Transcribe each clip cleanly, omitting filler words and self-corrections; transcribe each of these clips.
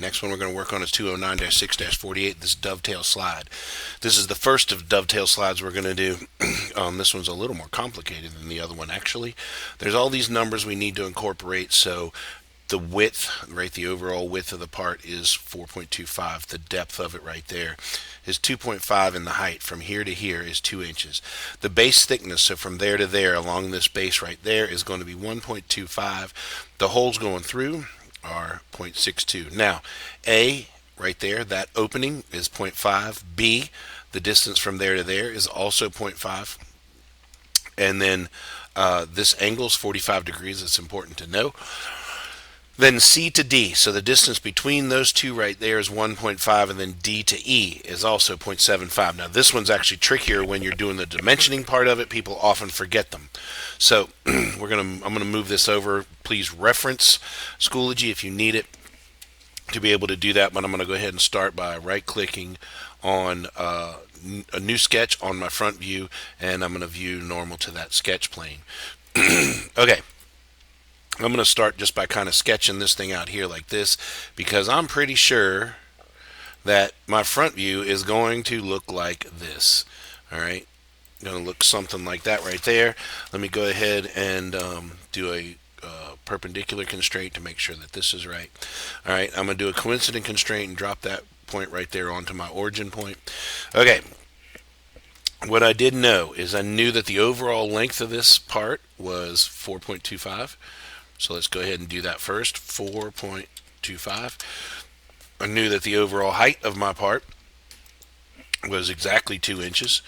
Next one we're going to work on is 209-6-48, this dovetail slide. This is the first of dovetail slides we're going to do. This one's a little more complicated than the other one, actually. There's all these numbers we need to incorporate, so the width, right, the overall width of the part is 4.25. The depth of it right there is 2.5, and the height from here to here is 2 inches. The base thickness, so from there to there along this base right there, is going to be 1.25. The holes going through are 0.62. Now, A, right there, that opening is 0.5. B, the distance from there to there is also 0.5. And then this angle is 45 degrees. It's important to know. Then C to D, so the distance between those two right there is 1.5, and then D to E is also 0.75. Now this one's actually trickier when you're doing the dimensioning part of it. People often forget them. So I'm gonna move this over. Please reference Schoology if you need it to be able to do that, but I'm gonna go ahead and start by right-clicking on a new sketch on my front view, and I'm gonna view normal to that sketch plane. Okay. I'm going to start just by kind of sketching this thing out here like this, because I'm pretty sure that my front view is going to look like this. All right, going to look something like that right there. Let me go ahead and do a perpendicular constraint to make sure that this is right. All right, I'm going to do a coincident constraint and drop that point right there onto my origin point. Okay. What I did know is I knew that the overall length of this part was 4.25. So let's go ahead and do that first, 4.25. I knew that the overall height of my part was exactly 2 inches.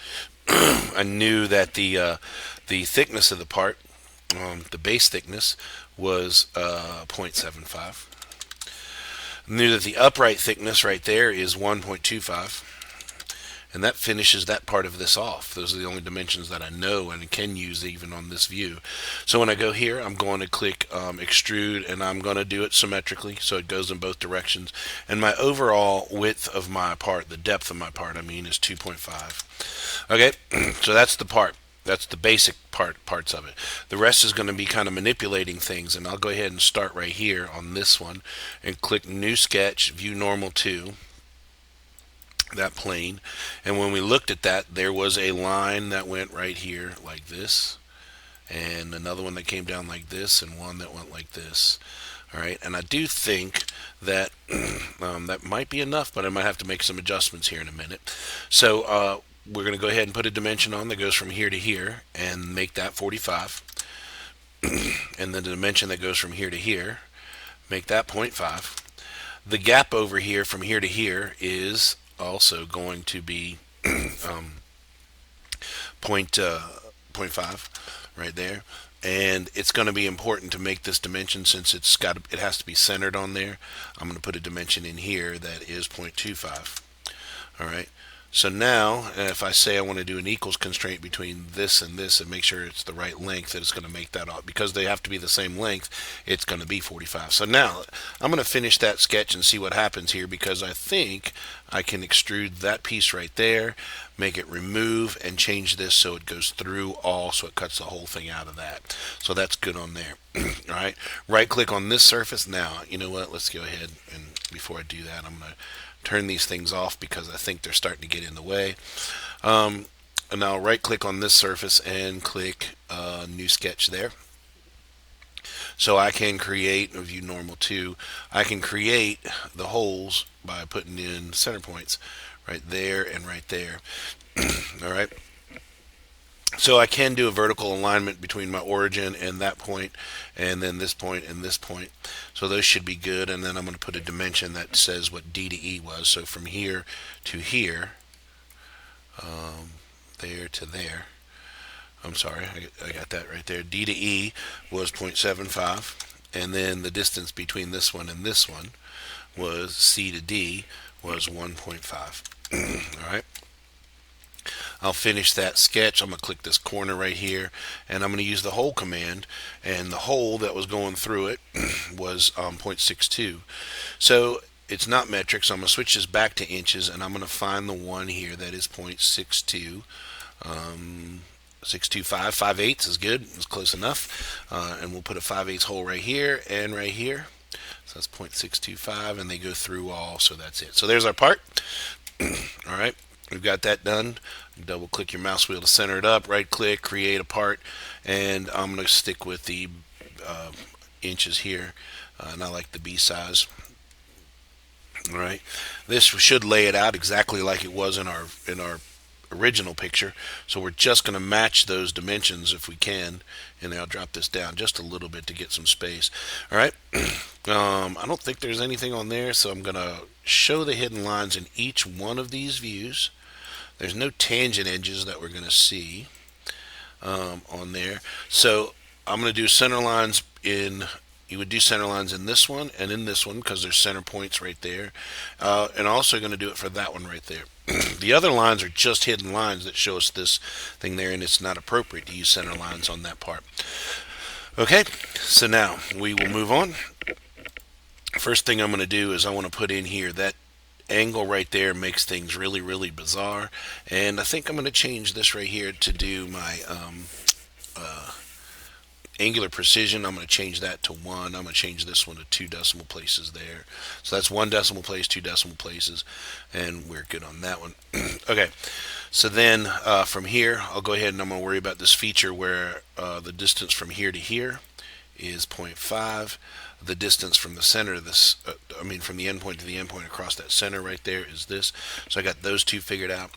I knew that the thickness of the part, the base thickness, was 0.75. I knew that the upright thickness right there is 1.25. And that finishes that part of this off. Those are the only dimensions that I know and can use even on this view. So when I go here, I'm going to click extrude, and I'm going to do it symmetrically so it goes in both directions. And my overall width of my part, the depth of my part, I mean, is 2.5. Okay, so that's the part. That's the basic parts of it. The rest is going to be kind of manipulating things, and I'll go ahead and start right here on this one and click new sketch, view normal to that plane. And when we looked at that, there was a line that went right here like this, and another one that came down like this, and one that went like this. All right, and I do think that that might be enough, but I might have to make some adjustments here in a minute. So we're going to go ahead and put a dimension on that goes from here to here and make that 45. And then the dimension that goes from here to here, make that 0.5. The gap over here from here to here is also going to be 0.5 right there, and it's going to be important to make this dimension, since it has to be centered on there. I'm going to put a dimension in here that is 0.25. all right. So now, if I say I want to do an equals constraint between this and make sure it's the right length, that it's going to make that up. Because they have to be the same length, it's going to be 45. So now, I'm going to finish that sketch and see what happens here, because I think I can extrude that piece right there, make it remove, and change this so it goes through all, so it cuts the whole thing out of that. So that's good on there. All right, right click on this surface. Now, you know what, let's go ahead, and before I do that, I'm going to turn these things off because I think they're starting to get in the way. And now right click on this surface and click new sketch there. So I can create, view normal to, I can create the holes by putting in center points right there and right there. All right. So I can do a vertical alignment between my origin and that point, and then this point and this point. So those should be good. And then I'm going to put a dimension that says what D to E was. So from here to here, there to there. I'm sorry, I got that right there. D to E was 0.75. And then the distance between this one and this one was C to D was 1.5. All right. I'll finish that sketch. I'm going to click this corner right here, and I'm going to use the hole command, and the hole that was going through it was 0.62. So it's not metric, so I'm going to switch this back to inches, and I'm going to find the one here that is 0.62. 625, 5/8 is good. It's close enough. And we'll put a 5/8 hole right here and right here. So that's 0.625, and they go through all, so that's it. So there's our part. All right, we've got that done. Double click your mouse wheel to center it up, right click, create a part, and I'm going to stick with the inches here, and I like the B size. All right, this should lay it out exactly like it was in our original picture. So we're just going to match those dimensions if we can, and I'll drop this down just a little bit to get some space. All right, I don't think there's anything on there, so I'm going to show the hidden lines in each one of these views. There's no tangent edges that we're going to see on there, so I'm going to do center lines in. You would do center lines in this one and in this one because there's center points right there, and also going to do it for that one right there. The other lines are just hidden lines that show us this thing there, and it's not appropriate to use center lines on that part. Okay, so now we will move on. First thing I'm going to do is I want to put in here that angle right there makes things really, really bizarre, and I think I'm going to change this right here to do my angular precision. I'm going to change that to 1. I'm going to change this one to 2 decimal places there. So that's 1 decimal place, 2 decimal places, and we're good on that one. Okay, so then from here, I'll go ahead and I'm going to worry about this feature where the distance from here to here is 0.5. The distance from the center of this, from the endpoint to the endpoint across that center right there is this. So I got those two figured out.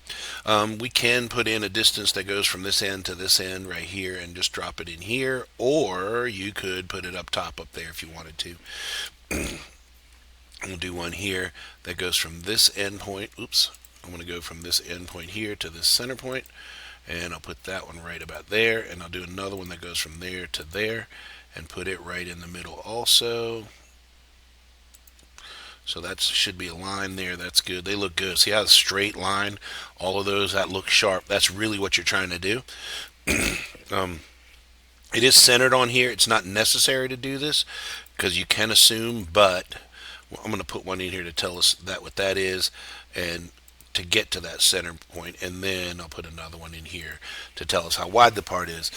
We can put in a distance that goes from this end to this end right here and just drop it in here, or you could put it up top up there if you wanted to. We'll do one here that goes from this endpoint. Oops, I'm going to go from this endpoint here to this center point, and I'll put that one right about there, and I'll do another one that goes from there to there and put it right in the middle also. So that should be a line there. That's good. They look good. See how it's a straight line? All of those that look sharp. That's really what you're trying to do. It is centered on here. It's not necessary to do this because you can assume, but I'm going to put one in here to tell us that what that is and to get to that center point, and then I'll put another one in here to tell us how wide the part is.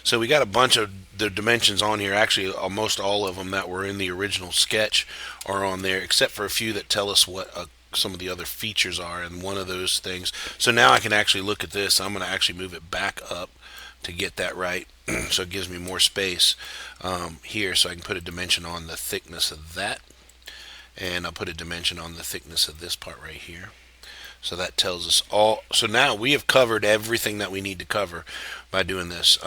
So we got a bunch of the dimensions on here. Actually, almost all of them that were in the original sketch are on there, except for a few that tell us what some of the other features are, and one of those things. So now I can actually look at this. I'm going to actually move it back up to get that right, so it gives me more space here, so I can put a dimension on the thickness of that, and I'll put a dimension on the thickness of this part right here. So that tells us all. So now we have covered everything that we need to cover by doing this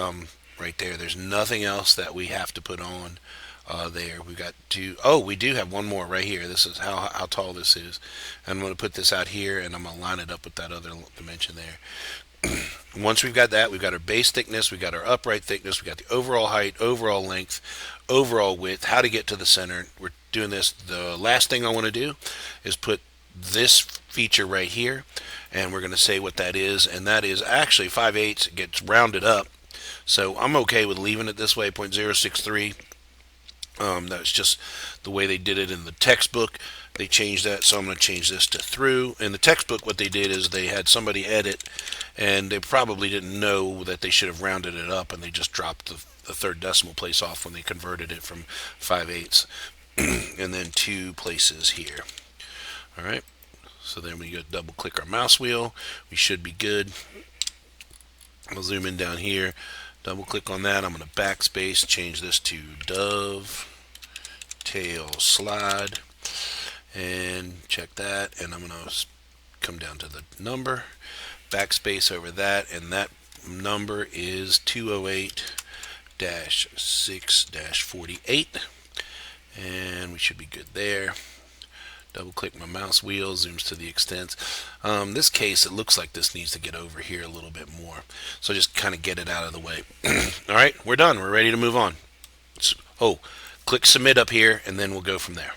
right there. There's nothing else that we have to put on there. We got to. Oh, we do have one more right here. This is how tall this is. I'm going to put this out here, and I'm going to line it up with that other dimension there. Once we've got that, we've got our base thickness, we've got our upright thickness, we've got the overall height, overall length, overall width, how to get to the center. We're doing this. The last thing I want to do is put this feature right here, and we're going to say what that is, and that is actually 5/8. It gets rounded up, so I'm okay with leaving it this way, 0.063. That's just the way they did it in the textbook. They changed that, so I'm going to change this to through. In the textbook, what they did is they had somebody edit, and they probably didn't know that they should have rounded it up, and they just dropped the third decimal place off when they converted it from 5/8, and then 2 places here. All right, so then we go double click our mouse wheel. We should be good. I'll zoom in down here, double click on that. I'm going to backspace, change this to Dovetail slide, and check that. And I'm going to come down to the number, backspace over that, and that number is 208-6-48, and we should be good there. Double click my mouse wheel, zooms to the extents. This case, it looks like this needs to get over here a little bit more. So just kind of get it out of the way. All right, we're done. We're ready to move on. So, click submit up here, and then we'll go from there.